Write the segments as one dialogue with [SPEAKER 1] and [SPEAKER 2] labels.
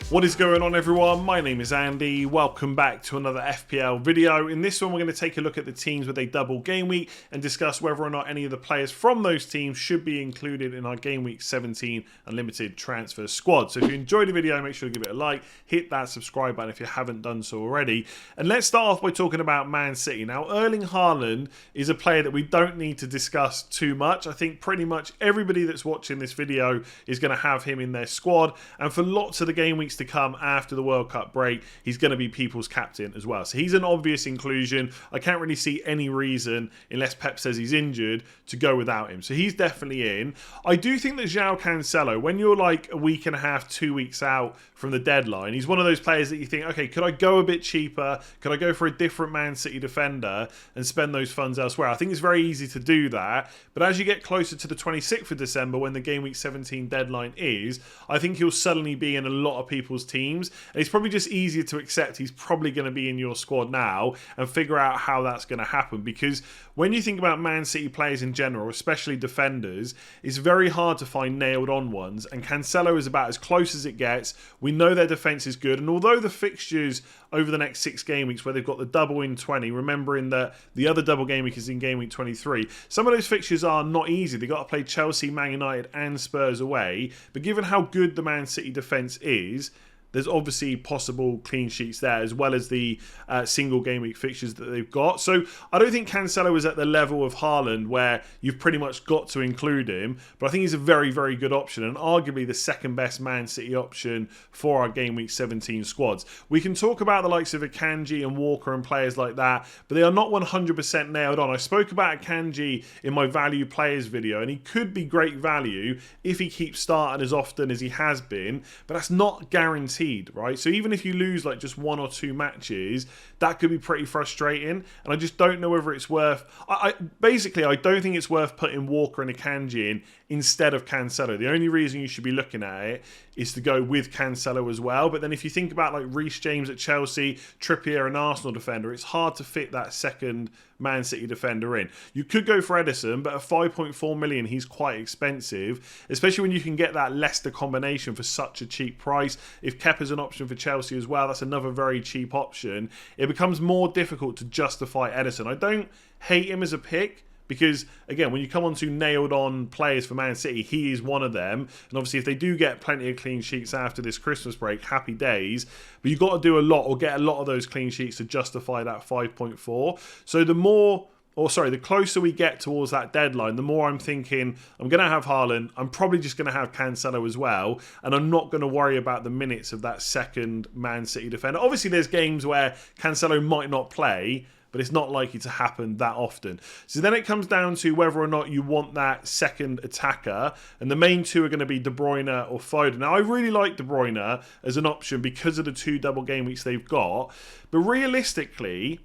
[SPEAKER 1] What is going on, everyone? My name is Andy. Welcome back to another FPL video. In this one, we're going to take a look at the teams with a double game week and discuss whether or not any of the players from those teams should be included in our game week 17 unlimited transfer squad. So if you enjoyed the video, make sure to give it a like, hit that subscribe button if you haven't done so already. And let's start off by talking about Man City. Now, Erling Haaland is a player that we don't need to discuss too much. I think pretty much everybody that's watching this video is going to have him in their squad. And for lots of the game weeks to come after the World Cup break, he's going to be people's captain as well. So he's an obvious inclusion. I can't really see any reason, unless Pep says he's injured, to go without him. So he's definitely in. I do think that João Cancelo, when you're like a week and a half, 2 weeks out from the deadline, he's one of those players that you think, okay, could I go a bit cheaper? Could I go for a different Man City defender and spend those funds elsewhere? I think it's very easy to do that. But as you get closer to the 26th of December, when the game week 17 deadline is, I think he'll suddenly be in a lot of people's teams. And it's probably just easier to accept he's probably going to be in your squad now and figure out how that's going to happen. Because when you think about Man City players in general, especially defenders, it's very hard to find nailed on ones. And Cancelo is about as close as it gets. We know their defence is good. And although the fixtures over the next 6 game weeks where they've got the double in 20, remembering that the other double game week is in game week 23, some of those fixtures are not easy. They've got to play Chelsea, Man United and Spurs away. But given how good the Man City defence is, there's obviously possible clean sheets there, as well as the single game week fixtures that they've got. So I don't think Cancelo is at the level of Haaland where you've pretty much got to include him. But I think he's a very, very good option and arguably the second best Man City option for our game week 17 squads. We can talk about the likes of Akanji and Walker and players like that, but they are not 100% nailed on. I spoke about Akanji in my value players video, and he could be great value if he keeps starting as often as he has been, but that's not guaranteed. Right, so even if you lose like just 1 or 2 matches, that could be pretty frustrating, and I just don't know whether it's worth. I don't think it's worth putting Walker and Akanji in instead of Cancelo. The only reason you should be looking at it is to go with Cancelo as well. But then if you think about like Reece James at Chelsea, Trippier, an Arsenal defender, it's hard to fit that second Man City defender in. You could go for Edison, but at 5.4 million, he's quite expensive, especially when you can get that Leicester combination for such a cheap price. If Kepa's an option for Chelsea as well, that's another very cheap option. It becomes more difficult to justify Edison. I don't hate him as a pick, because, again, when you come on to nailed-on players for Man City, he is one of them. And obviously, if they do get plenty of clean sheets after this Christmas break, happy days. But you've got to do a lot or get a lot of those clean sheets to justify that 5.4. So the closer we get towards that deadline, the more I'm thinking, I'm going to have Haaland. I'm probably just going to have Cancelo as well. And I'm not going to worry about the minutes of that second Man City defender. Obviously, there's games where Cancelo might not play, but it's not likely to happen that often. So then it comes down to whether or not you want that second attacker, and the main two are going to be De Bruyne or Foden. Now, I really like De Bruyne as an option because of the 2 double game weeks they've got, but realistically,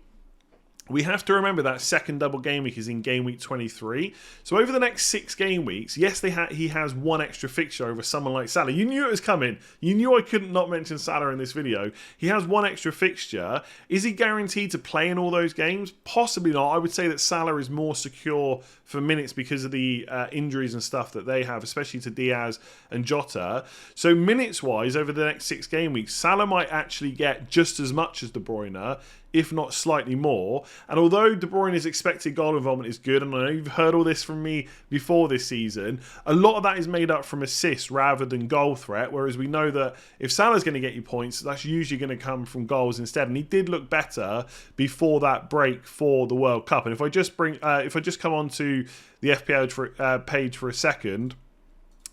[SPEAKER 1] we have to remember that second double game week is in game week 23. So over the next 6 game weeks, yes, he has 1 extra fixture over someone like Salah. You knew it was coming. You knew I couldn't not mention Salah in this video. He has 1 extra fixture. Is he guaranteed to play in all those games? Possibly not. I would say that Salah is more secure for minutes because of the injuries and stuff that they have, especially to Diaz and Jota. So minutes-wise, over the next 6 game weeks, Salah might actually get just as much as De Bruyne, if not slightly more. And although De Bruyne's expected goal involvement is good, and I know you've heard all this from me before this season, a lot of that is made up from assists rather than goal threat, whereas we know that if Salah's going to get you points, that's usually going to come from goals instead. And he did look better before that break for the World Cup. And if I just come on to the FPL page for a second,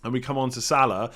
[SPEAKER 1] and we come on to Salah,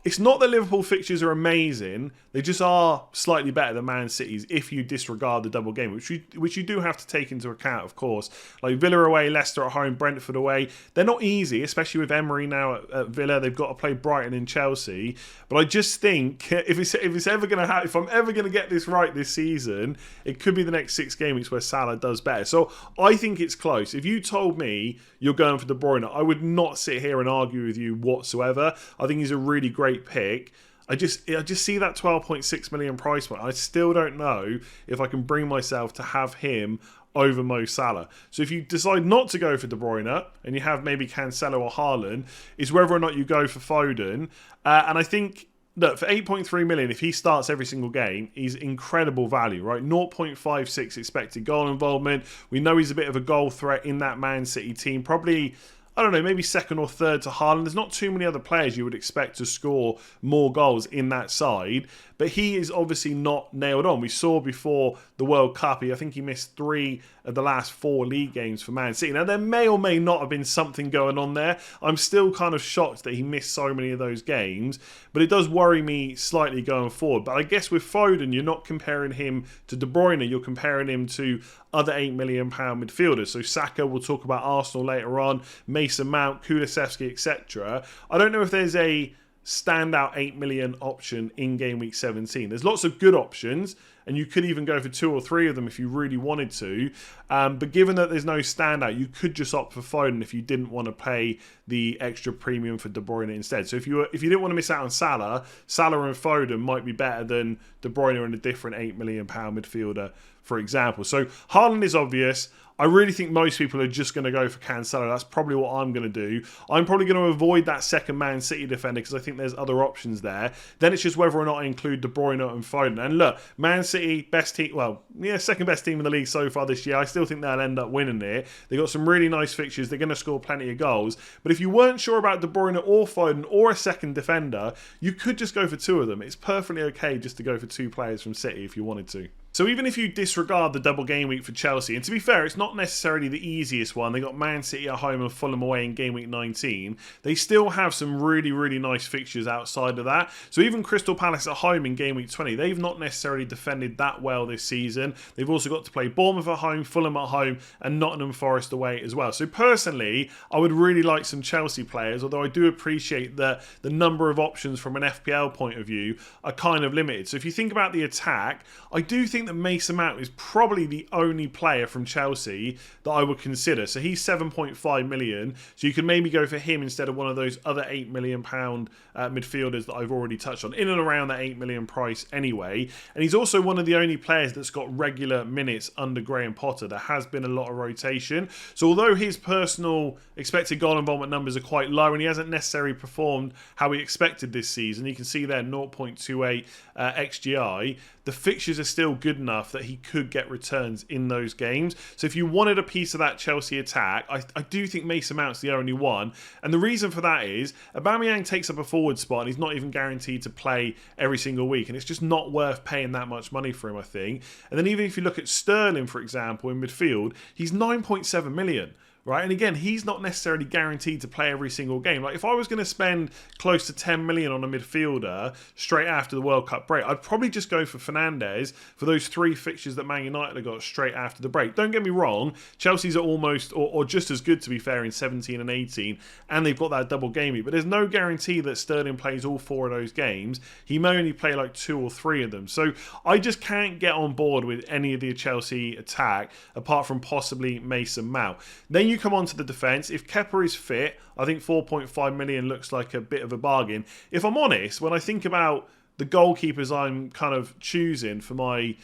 [SPEAKER 1] it's not that Liverpool fixtures are amazing. They just are slightly better than Man City's if you disregard the double game, which you do have to take into account, of course. Like Villa away, Leicester at home, Brentford away. They're not easy, especially with Emery now at Villa. They've got to play Brighton and Chelsea. But I just think if I'm ever going to get this right this season, it could be the next 6 game weeks where Salah does better. So I think it's close. If you told me you're going for De Bruyne, I would not sit here and argue with you whatsoever. I think he's a really great pick. I just see that 12.6 million price point. I still don't know if I can bring myself to have him over Mo Salah. So if you decide not to go for De Bruyne and you have maybe Cancelo or Haaland, it's whether or not you go for Foden. And I think look, for 8.3 million, if he starts every single game, he's incredible value, right? 0.56 expected goal involvement. We know he's a bit of a goal threat in that Man City team. Probably, I don't know, maybe second or third to Haaland. There's not too many other players you would expect to score more goals in that side. But he is obviously not nailed on. We saw before the World Cup, I think he missed 3 of the last 4 league games for Man City. Now, there may or may not have been something going on there. I'm still kind of shocked that he missed so many of those games. But it does worry me slightly going forward. But I guess with Foden, you're not comparing him to De Bruyne. You're comparing him to other £8 million midfielders. So Saka, we'll talk about Arsenal later on, Mason Mount, Kulusevski, etc. I don't know if there's a standout 8 million option in game week 17. There's lots of good options, and you could even go for 2 or 3 of them if you really wanted to. But given that there's no standout, you could just opt for Foden if you didn't want to pay the extra premium for De Bruyne instead. So if you didn't want to miss out on Salah and Foden might be better than De Bruyne and a different £8 million midfielder, for example. So Haaland is obvious. I really think most people are just going to go for Cancelo. That's probably what I'm going to do. I'm probably going to avoid that second Man City defender because I think there's other options there. Then it's just whether or not I include De Bruyne and Foden. And look, Man City, best team, second best team in the league so far this year. I still think they'll end up winning it. They've got some really nice fixtures. They're going to score plenty of goals. But if you weren't sure about De Bruyne or Foden or a second defender, you could just go for 2 of them. It's perfectly okay just to go for 2 players from City if you wanted to. So even if you disregard the double game week for Chelsea, and to be fair, it's not necessarily the easiest one. They got Man City at home and Fulham away in game week 19. They still have some really, really nice fixtures outside of that. So even Crystal Palace at home in game week 20, they've not necessarily defended that well this season. They've also got to play Bournemouth at home, Fulham at home, and Nottingham Forest away as well. So personally, I would really like some Chelsea players, although I do appreciate that the number of options from an FPL point of view are kind of limited. So if you think about the attack, I do think that Mason Mount is probably the only player from Chelsea that I would consider. So he's 7.5 million. So you can maybe go for him instead of one of those other £8 million midfielders that I've already touched on, in and around that 8 million price anyway. And he's also one of the only players that's got regular minutes under Graham Potter. There has been a lot of rotation. So although his personal expected goal involvement numbers are quite low and he hasn't necessarily performed how we expected this season, you can see there 0.28 XGI, the fixtures are still good enough that he could get returns in those games. So if you wanted a piece of that Chelsea attack, I do think Mason Mount's the only one. And the reason for that is Aubameyang takes up a forward spot and he's not even guaranteed to play every single week. And it's just not worth paying that much money for him, I think. And then even if you look at Sterling, for example, in midfield, he's 9.7 million. Right, and again, he's not necessarily guaranteed to play every single game. Like, if I was going to spend close to 10 million on a midfielder straight after the World Cup break, I'd probably just go for Fernandes for those 3 fixtures that Man United have got straight after the break. Don't get me wrong, Chelsea's are almost, or just as good, to be fair, in 17 and 18, and they've got that double game week. But there's no guarantee that Sterling plays all 4 of those games. He may only play like 2 or 3 of them. So I just can't get on board with any of the Chelsea attack, apart from possibly Mason Mount. Then you come on to the defence. If Kepa is fit, I think 4.5 million looks like a bit of a bargain. If I'm honest, when I think about the goalkeepers I'm kind of choosing for my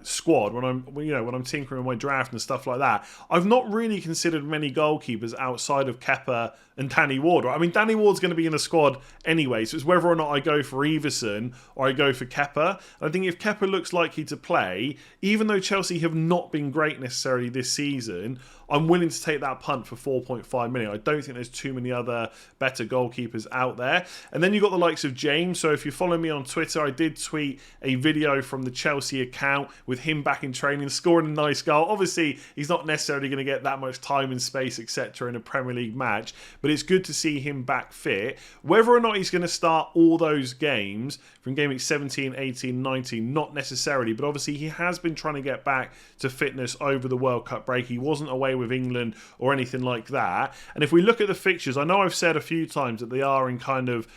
[SPEAKER 1] squad, when I'm tinkering with my draft and stuff like that, I've not really considered many goalkeepers outside of Kepa and Danny Ward. Right? I mean, Danny Ward's going to be in the squad anyway, so it's whether or not I go for Everson or I go for Kepa. I think if Kepa looks likely to play, even though Chelsea have not been great necessarily this season, I'm willing to take that punt for 4.5 million. I don't think there's too many other better goalkeepers out there. And then you've got the likes of James. So if you follow me on Twitter, I did tweet a video from the Chelsea account with him back in training, scoring a nice goal. Obviously, he's not necessarily going to get that much time and space, etc. in a Premier League match, but it's good to see him back fit. Whether or not he's going to start all those games from game week 17, 18, 19, not necessarily, but obviously he has been trying to get back to fitness over the World Cup break. He wasn't away with England or anything like that. And if we look at the fixtures, I know I've said a few times that they are in kind of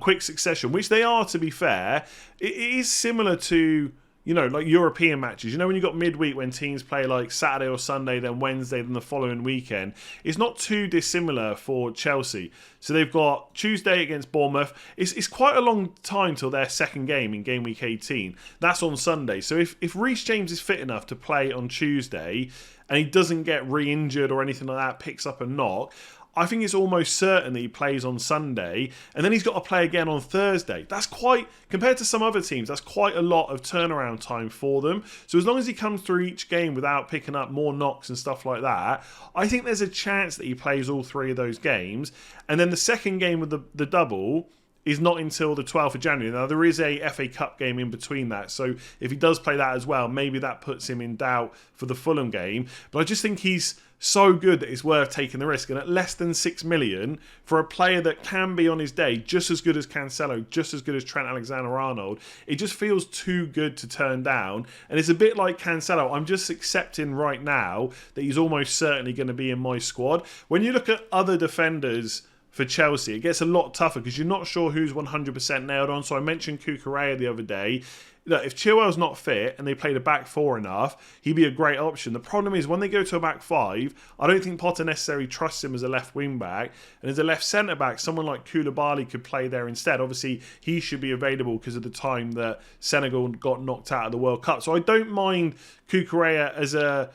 [SPEAKER 1] quick succession, which they are, to be fair. It is similar to, like European matches. When you got midweek when teams play like Saturday or Sunday, then Wednesday, then the following weekend, it's not too dissimilar for Chelsea. So they've got Tuesday against Bournemouth. It's quite a long time till their second game in game week 18. That's on Sunday. So if Reece James is fit enough to play on Tuesday and he doesn't get re-injured or anything like that, picks up a knock, I think it's almost certain that he plays on Sunday, and then he's got to play again on Thursday. That's quite, compared to some other teams, that's quite a lot of turnaround time for them. So as long as he comes through each game without picking up more knocks and stuff like that, I think there's a chance that he plays all 3 of those games. And then the second game with the double is not until the 12th of January. Now, there is a FA Cup game in between that, so if he does play that as well, maybe that puts him in doubt for the Fulham game. But I just think he's so good that it's worth taking the risk. And at less than 6 million, for a player that can be on his day just as good as Cancelo, just as good as Trent Alexander-Arnold, it just feels too good to turn down. And it's a bit like Cancelo. I'm just accepting right now that he's almost certainly going to be in my squad. When you look at other defenders for Chelsea, it gets a lot tougher because you're not sure who's 100% nailed on. So I mentioned Cucurella the other day. Look, if Chilwell's not fit and they played a back 4 enough, he'd be a great option. The problem is when they go to a back 5, I don't think Potter necessarily trusts him as a left wing back. And as a left centre back, someone like Koulibaly could play there instead. Obviously, he should be available because of the time that Senegal got knocked out of the World Cup. So I don't mind Cucurella as a...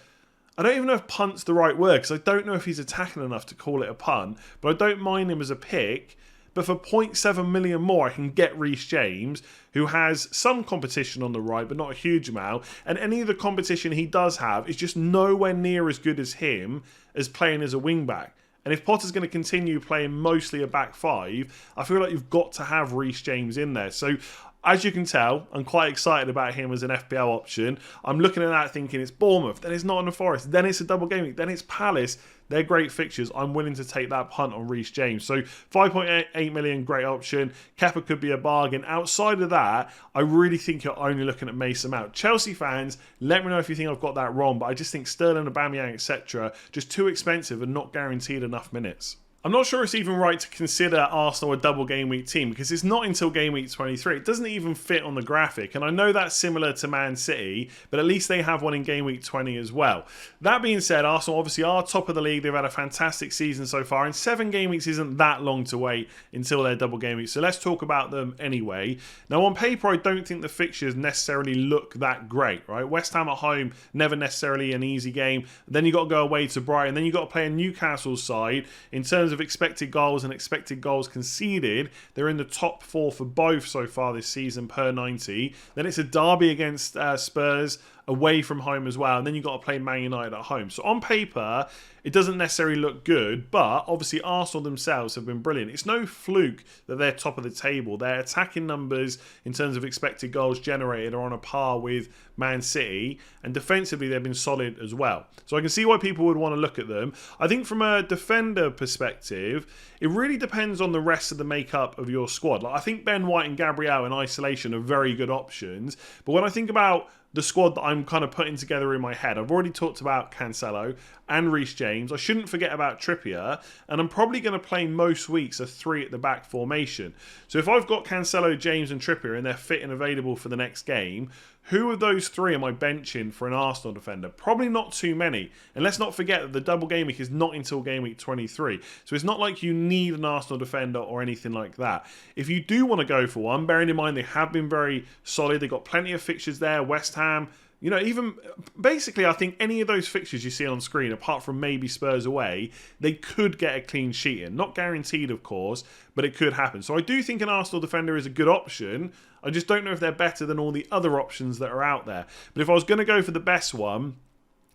[SPEAKER 1] I don't even know if punt's the right word because I don't know if he's attacking enough to call it a punt, but I don't mind him as a pick. But for 0.7 million more, I can get Reece James, who has some competition on the right, but not a huge amount. And any of the competition he does have is just nowhere near as good as him as playing as a wing-back. And if Potter's going to continue playing mostly a back 5, I feel like you've got to have Reece James in there. So as you can tell, I'm quite excited about him as an FPL option. I'm looking at that thinking it's Bournemouth, then it's Nottingham Forest, then it's a double game week, then it's Palace. They're great fixtures. I'm willing to take that punt on Reece James. So 5.8 million, great option. Kepa could be a bargain. Outside of that, I really think you're only looking at Mason Mount. Chelsea fans, let me know if you think I've got that wrong, but I just think Sterling, Aubameyang, etc., just too expensive and not guaranteed enough minutes. I'm not sure it's even right to consider Arsenal a double game week team because it's not until game week 23. It doesn't even fit on the graphic. And I know that's similar to Man City, but at least they have one in game week 20 as well. That being said, Arsenal obviously are top of the league. They've had a fantastic season so far. And 7 game weeks isn't that long to wait until their double game week. So let's talk about them anyway. Now, on paper, I don't think the fixtures necessarily look that great, right? West Ham at home, never necessarily an easy game. Then you've got to go away to Brighton. Then you've got to play a Newcastle side. In terms of expected goals and expected goals conceded, they're in the top 4 for both so far this season per 90. Then it's a derby against Spurs away from home as well, and then you've got to play Man United at home. So on paper, it doesn't necessarily look good, but obviously Arsenal themselves have been brilliant. It's no fluke that they're top of the table. Their attacking numbers in terms of expected goals generated are on a par with Man City, and defensively they've been solid as well. So I can see why people would want to look at them. I think from a defender perspective, it really depends on the rest of the makeup of your squad. Like, I think Ben White and Gabriel in isolation are very good options, but when I think about the squad that I'm kind of putting together in my head, I've already talked about Cancelo and Reece James. I shouldn't forget about Trippier, and I'm probably going to play most weeks a 3 at the back formation. So if I've got Cancelo, James and Trippier and they're fit and available for the next game, who of those 3 am I benching for an Arsenal defender? Probably not too many. And let's not forget that the double game week is not until game week 23. So it's not like you need an Arsenal defender or anything like that. If you do want to go for one, bearing in mind they have been very solid, they've got plenty of fixtures there, West Ham, you know, even basically, I think any of those fixtures you see on screen, apart from maybe Spurs away, they could get a clean sheet in. Not guaranteed, of course, but it could happen. So I do think an Arsenal defender is a good option. I just don't know if they're better than all the other options that are out there. But if I was going to go for the best one,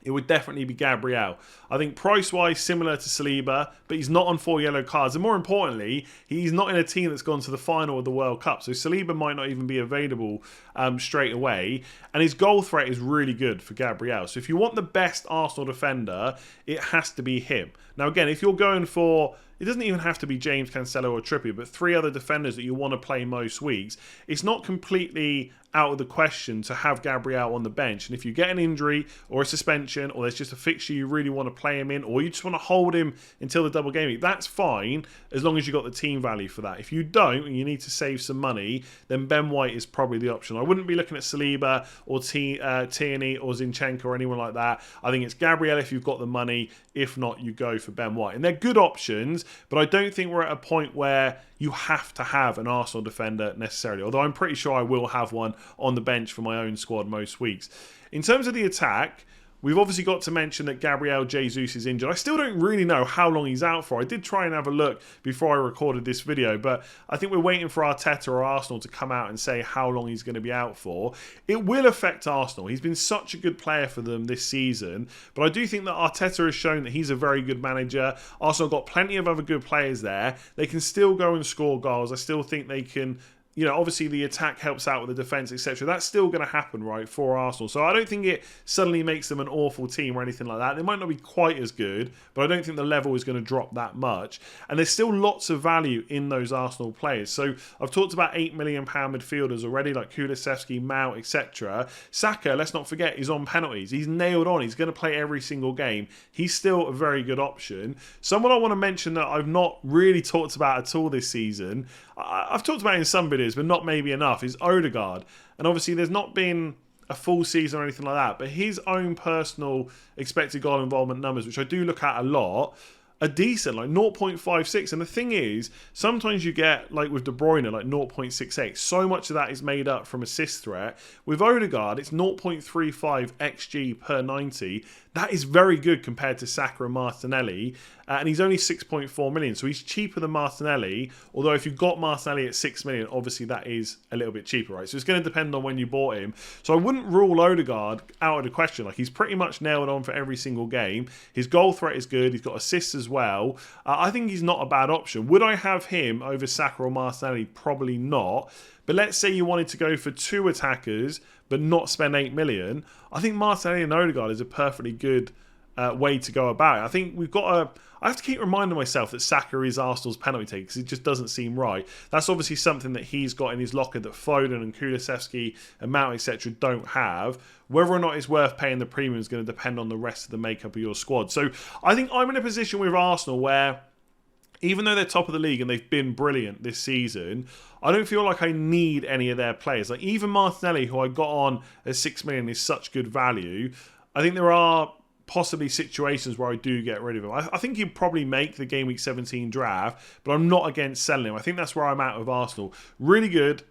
[SPEAKER 1] it would definitely be Gabriel. I think price-wise, similar to Saliba, but he's not on 4 yellow cards. And more importantly, he's not in a team that's gone to the final of the World Cup. So Saliba might not even be available straight away. And his goal threat is really good for Gabriel. So if you want the best Arsenal defender, it has to be him. Now, again, if you're going for... It doesn't even have to be James, Cancelo or Trippier, but 3 other defenders that you want to play most weeks. It's not completely out of the question to have Gabriel on the bench. And if you get an injury or a suspension, or there's just a fixture you really want to play him in, or you just want to hold him until the double game week, that's fine, as long as you got the team value for that. If you don't, and you need to save some money, then Ben White is probably the option. I wouldn't be looking at Saliba or Tierney or Zinchenko or anyone like that. I think it's Gabriel if you've got the money. If not, you go for Ben White. And they're good options, but I don't think we're at a point where you have to have an Arsenal defender necessarily, although I'm pretty sure I will have one on the bench for my own squad most weeks. In terms of the attack, We've obviously got to mention that GW17 is injured. I still don't really know how long he's out for. I did try and have a look before I recorded this video, but I think we're waiting for Arteta or Arsenal to come out and say how long he's going to be out for. It will affect Arsenal. He's been such a good player for them this season, but I do think that Arteta has shown that he's a very good manager. Arsenal got plenty of other good players there. They can still go and score goals. I still think they can... You know, obviously the attack helps out with the defence, etc. That's still going to happen, right, for Arsenal. So I don't think it suddenly makes them an awful team or anything like that. They might not be quite as good, but I don't think the level is going to drop that much. And there's still lots of value in those Arsenal players. So I've talked about £8 million midfielders already, like Kulusevski, Mount, etc. Saka, let's not forget, is on penalties. He's nailed on. He's going to play every single game. He's still a very good option. Someone I want to mention that I've not really talked about at all this season, I've talked about it in some videos, but not maybe enough, is Odegaard. And obviously there's not been a full season or anything like that, but his own personal expected goal involvement numbers, which I do look at a lot, are decent, like 0.56. And the thing is, sometimes you get, like with De Bruyne, like 0.68. So much of that is made up from assist threat. With Odegaard, it's 0.35 XG per 90. That is very good compared to Saka and Martinelli. And he's only 6.4 million. So he's cheaper than Martinelli. Although if you've got Martinelli at 6 million, obviously that is a little bit cheaper, right? So it's going to depend on when you bought him. So I wouldn't rule Odegaard out of the question. Like, he's pretty much nailed on for every single game. His goal threat is good. He's got assists as well. I think he's not a bad option. Would I have him over Saka or Martinelli? Probably not. But let's say you wanted to go for two attackers but not spend 8 million. I think Martinelli and Odegaard is a perfectly good way to go about it. I think we've got to... I have to keep reminding myself that Saka is Arsenal's penalty taker because it just doesn't seem right. That's obviously something that he's got in his locker that Foden and Kulusevski and Mount, etc. don't have. Whether or not it's worth paying the premium is going to depend on the rest of the makeup of your squad. So I think I'm in a position with Arsenal where, even though they're top of the league and they've been brilliant this season, I don't feel like I need any of their players. Like even Martinelli, who I got on at 6 million, is such good value. I think there are possibly situations where I do get rid of him. I think he'd probably make the Game Week 17 draft, but I'm not against selling him. I think that's where I'm at with Arsenal. Really good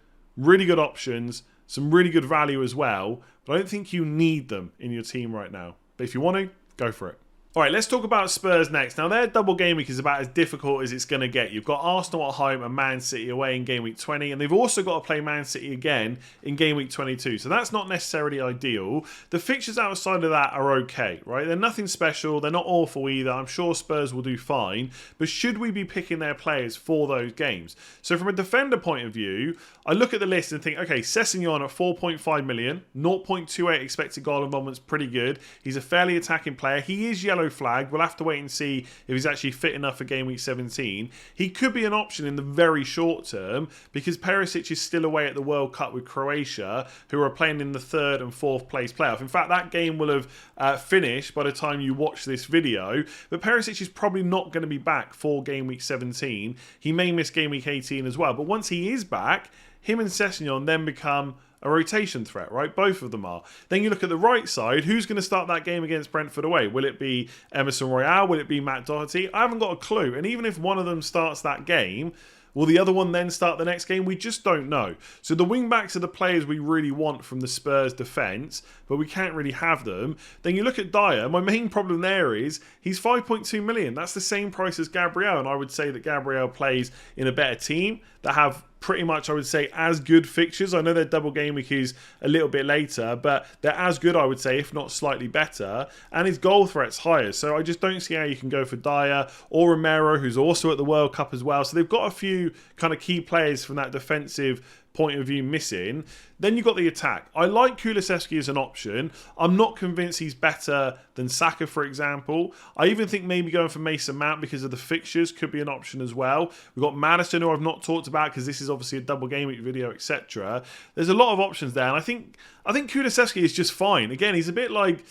[SPEAKER 1] options, some really good value as well, but I don't think you need them in your team right now. But if you want to, go for it. All right, let's talk about Spurs next. Now, their double game week is about as difficult as it's going to get. You've got Arsenal at home and Man City away in game week 20, and they've also got to play Man City again in game week 22. So that's not necessarily ideal. The fixtures outside of that are okay, right? They're nothing special. They're not awful either. I'm sure Spurs will do fine. But should we be picking their players for those games? So from a defender point of view, I look at the list and think, okay, Sessegnon at 4.5 million, 0.28 expected goal involvement's pretty good. He's a fairly attacking player. He is yellow flagged. We'll have to wait and see if he's actually fit enough for game week 17. He could be an option in the very short term because Perisic is still away at the World Cup with Croatia, who are playing in the 3rd and 4th place playoff. In fact, that game will have finished by the time you watch this video, but Perisic is probably not going to be back for game week 17. He may miss game week 18 as well, but once he is back, him and Sessegnon then become a rotation threat, right? Both of them are. Then you look at the right side. Who's going to start that game against Brentford away? Will it be Emerson Royale? Will it be Matt Doherty? I haven't got a clue. And even if one of them starts that game, will the other one then start the next game? We just don't know. So the wing-backs are the players we really want from the Spurs defence, but we can't really have them. Then you look at Dyer. My main problem there is he's 5.2 million. That's the same price as Gabriel, and I would say that Gabriel plays in a better team that have pretty much, I would say, as good fixtures. I know their double game week is a little bit later, but they're as good, I would say, if not slightly better. And his goal threat's higher. So I just don't see how you can go for Dyer or Romero, who's also at the World Cup as well. So they've got a few kind of key players from that defensive point of view missing. Then you've got the attack. I like Kulusevski as an option. I'm not convinced he's better than Saka, for example. I even think maybe going for Mason Mount because of the fixtures could be an option as well. We've got Maddison, who I've not talked about because this is obviously a double game week video, etc. There's a lot of options there, and I think Kulusevski is just fine. Again, he's a bit like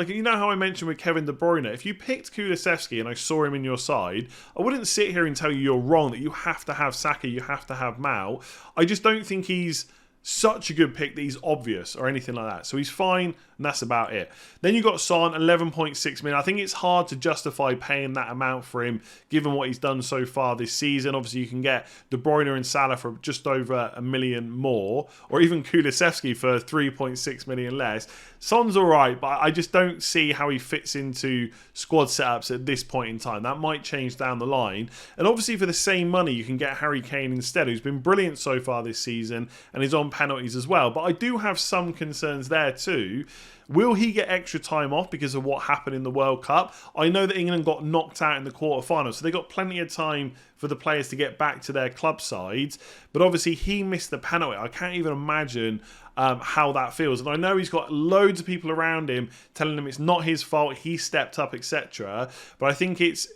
[SPEAKER 1] you know how I mentioned with Kevin De Bruyne, if you picked Kulusevski and I saw him in your side, I wouldn't sit here and tell you you're wrong, that you have to have Saka, you have to have Mount. I just don't think he's such a good pick that he's obvious or anything like that. So he's fine, and that's about it. Then you've got Son, 11.6 million. I think it's hard to justify paying that amount for him, given what he's done so far this season. Obviously, you can get De Bruyne and Salah for just over $1 million more, or even Kulusevski for 3.6 million less. Son's all right, but I just don't see how he fits into squad setups at this point in time. That might change down the line. And obviously for the same money, you can get Harry Kane instead, who's been brilliant so far this season and is on penalties as well. But I do have some concerns there too. Will he get extra time off because of what happened in the World Cup? I know that England got knocked out in the quarterfinals, so they got plenty of time for the players to get back to their club sides. But obviously he missed the penalty. I can't even imagine how that feels. And I know he's got loads of people around him telling him it's not his fault, he stepped up, etc. But I think it's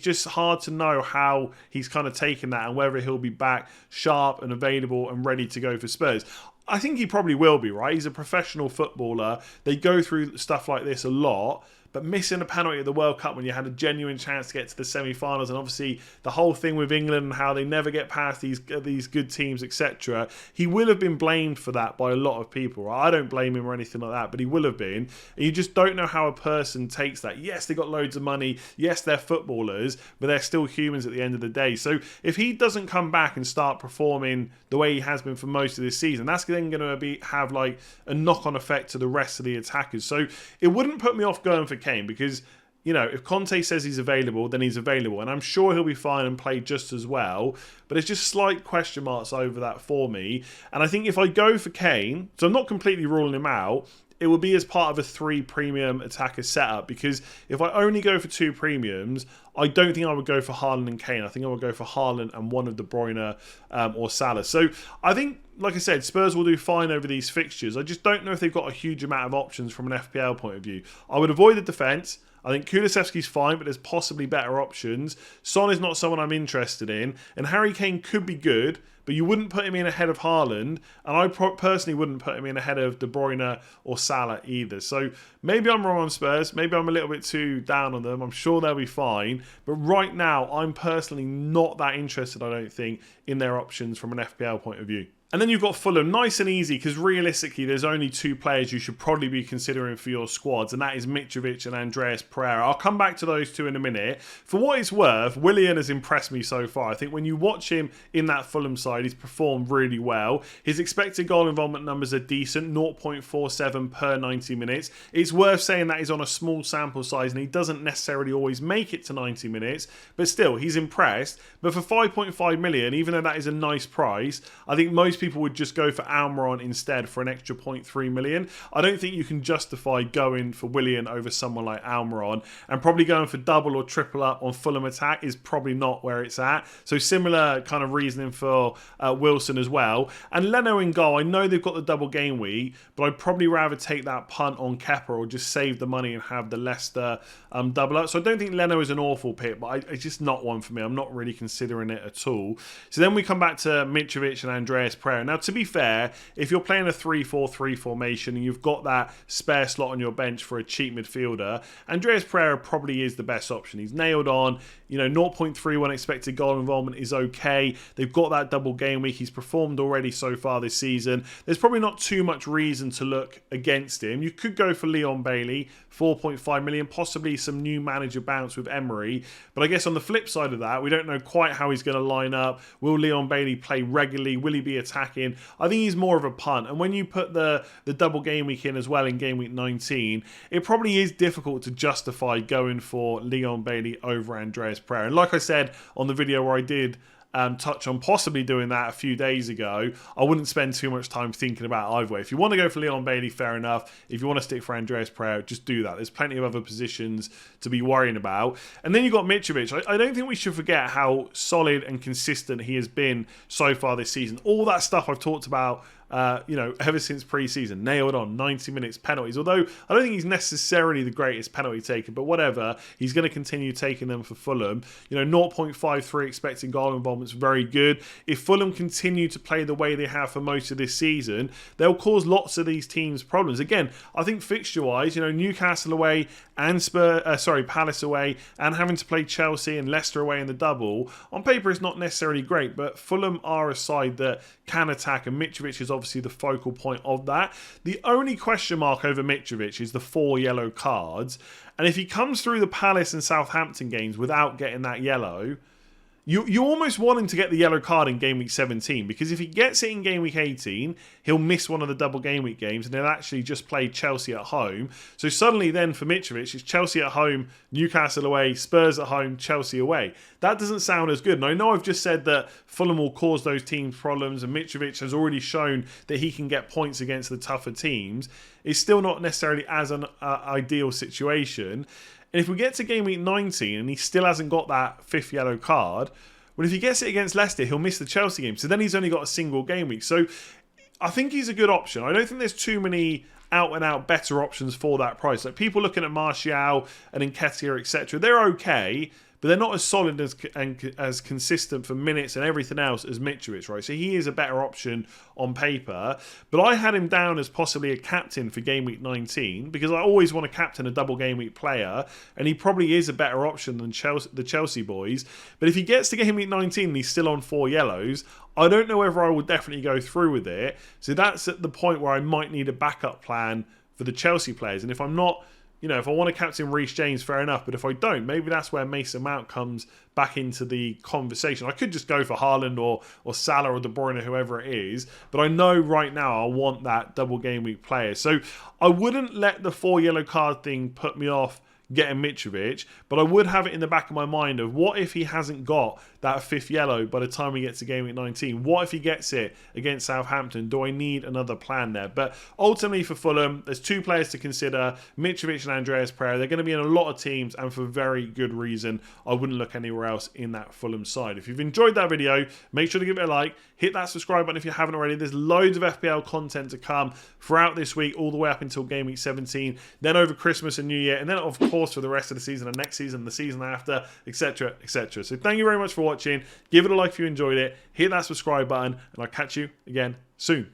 [SPEAKER 1] just hard to know how he's kind of taken that and whether he'll be back sharp and available and ready to go for Spurs. I think he probably will be, right? He's a professional footballer. They go through stuff like this a lot. But missing a penalty at the World Cup when you had a genuine chance to get to the semi-finals, and obviously the whole thing with England and how they never get past these good teams, etc. He will have been blamed for that by a lot of people. Right? I don't blame him or anything like that, but he will have been. And you just don't know how a person takes that. Yes, they got loads of money. Yes, they're footballers, but they're still humans at the end of the day. So if he doesn't come back and start performing the way he has been for most of this season, that's then going to have like a knock-on effect to the rest of the attackers. So it wouldn't put me off going for Kane because, you know, if Conte says he's available, then he's available. And I'm sure he'll be fine and play just as well. But it's just slight question marks over that for me. And I think if I go for Kane, so I'm not completely ruling him out, it would be as part of a 3 premium attacker setup, because if I only go for 2 premiums, I don't think I would go for Haaland and Kane. I think I would go for Haaland and one of De Bruyne or Salah. So I think, like I said, Spurs will do fine over these fixtures. I just don't know if they've got a huge amount of options from an FPL point of view. I would avoid the defence. I think Kulusevski's fine, but there's possibly better options. Son is not someone I'm interested in. And Harry Kane could be good, but you wouldn't put him in ahead of Haaland. And I personally wouldn't put him in ahead of De Bruyne or Salah either. So maybe I'm wrong on Spurs. Maybe I'm a little bit too down on them. I'm sure they'll be fine. But right now, I'm personally not that interested, I don't think, in their options from an FPL point of view. And then you've got Fulham, nice and easy, because realistically, there's only 2 players you should probably be considering for your squads, and that is Mitrovic and Andreas Pereira. I'll come back to those 2 in a minute. For what it's worth, Willian has impressed me so far. I think when you watch him in that Fulham side, he's performed really well. His expected goal involvement numbers are decent, 0.47 per 90 minutes. It's worth saying that he's on a small sample size, and he doesn't necessarily always make it to 90 minutes, but still, he's impressed. But for 5.5 million, even though that is a nice price, I think most people would just go for Almiron instead for an extra 0.3 million. I don't think you can justify going for Willian over someone like Almiron, and probably going for double or triple up on Fulham attack is probably not where it's at. So similar kind of reasoning for Wilson as well. And Leno in goal, I know they've got the double game week, but I'd probably rather take that punt on Kepa or just save the money and have the Leicester double up. So I don't think Leno is an awful pick, but it's just not one for me. I'm not really considering it at all. So then we come back to Mitrovic and Andreas Pereira. Now, to be fair, if you're playing a 3-4-3 formation and you've got that spare slot on your bench for a cheap midfielder, Andreas Pereira probably is the best option. He's nailed on. You know, 0.31 expected goal involvement is okay. They've got that double game week. He's performed already so far this season. There's probably not too much reason to look against him. You could go for Leon Bailey, 4.5 million, possibly some new manager bounce with Emery. But I guess on the flip side of that, we don't know quite how he's going to line up. Will Leon Bailey play regularly? Will he be attacking? I think he's more of a punt. And when you put the double game week in as well in game week 19, it probably is difficult to justify going for Leon Bailey over Andreas Pereira. And like I said on the video where I did touch on possibly doing that a few days ago, I wouldn't spend too much time thinking about either way. If you want to go for Leon Bailey, fair enough. If you want to stick for Andreas Pereira, just do that. There's plenty of other positions to be worrying about. And then you've got Mitrovic. I don't think we should forget how solid and consistent he has been so far this season. All that stuff I've talked about ever since pre-season, nailed on, 90 minutes, penalties. Although I don't think he's necessarily the greatest penalty taker, but whatever, he's going to continue taking them for Fulham. 0.53 expected goal involvement's very good. If Fulham continue to play the way they have for most of this season, they'll cause lots of these teams problems. Again, I think fixture-wise, Newcastle away and Palace away, and having to play Chelsea and Leicester away in the double, on paper it's not necessarily great, but Fulham are a side that can attack, and Mitrovic is obviously the focal point of that. The only question mark over Mitrovic is the 4 yellow cards, and if he comes through the Palace and Southampton games without getting that yellow, You almost want him to get the yellow card in game week 17, because if he gets it in game week 18, he'll miss one of the double game week games and he'll actually just play Chelsea at home. So suddenly then for Mitrovic, it's Chelsea at home, Newcastle away, Spurs at home, Chelsea away. That doesn't sound as good. And I know I've just said that Fulham will cause those teams problems and Mitrovic has already shown that he can get points against the tougher teams. It's still not necessarily as an ideal situation. And if we get to game week 19 and he still hasn't got that 5th yellow card, well, if he gets it against Leicester, he'll miss the Chelsea game. So then he's only got a single game week. So I think he's a good option. I don't think there's too many out-and-out better options for that price. Like people looking at Martial and Nketiah, etc., they're okay, but they're not as solid as consistent for minutes and everything else as Mitrovic, right? So he is a better option on paper. But I had him down as possibly a captain for game week 19 because I always want to captain a double game week player, and he probably is a better option than the Chelsea boys. But if he gets to game week 19 and he's still on 4 yellows, I don't know whether I will definitely go through with it. So that's at the point where I might need a backup plan for the Chelsea players. And if I'm not... if I want to captain Reece James, fair enough. But if I don't, maybe that's where Mason Mount comes back into the conversation. I could just go for Haaland or Salah or De Bruyne, whoever it is. But I know right now I want that double game week player. So I wouldn't let the 4 yellow card thing put me off getting Mitrovic, but I would have it in the back of my mind of what if he hasn't got that 5th yellow by the time he gets to game week 19? What if he gets it against Southampton? Do I need another plan there? But ultimately for Fulham, there's 2 players to consider, Mitrovic and Andreas Pereira. They're going to be in a lot of teams and for very good reason. I wouldn't look anywhere else in that Fulham side. If you've enjoyed that video, make sure to give it a like, hit that subscribe button if you haven't already. There's loads of FPL content to come throughout this week, all the way up until game week 17, then over Christmas and New Year, and then of course for the rest of the season and next season, the season after, etc, etc. So thank you very much for watching. Give it a like if you enjoyed it, hit that subscribe button, and I'll catch you again soon.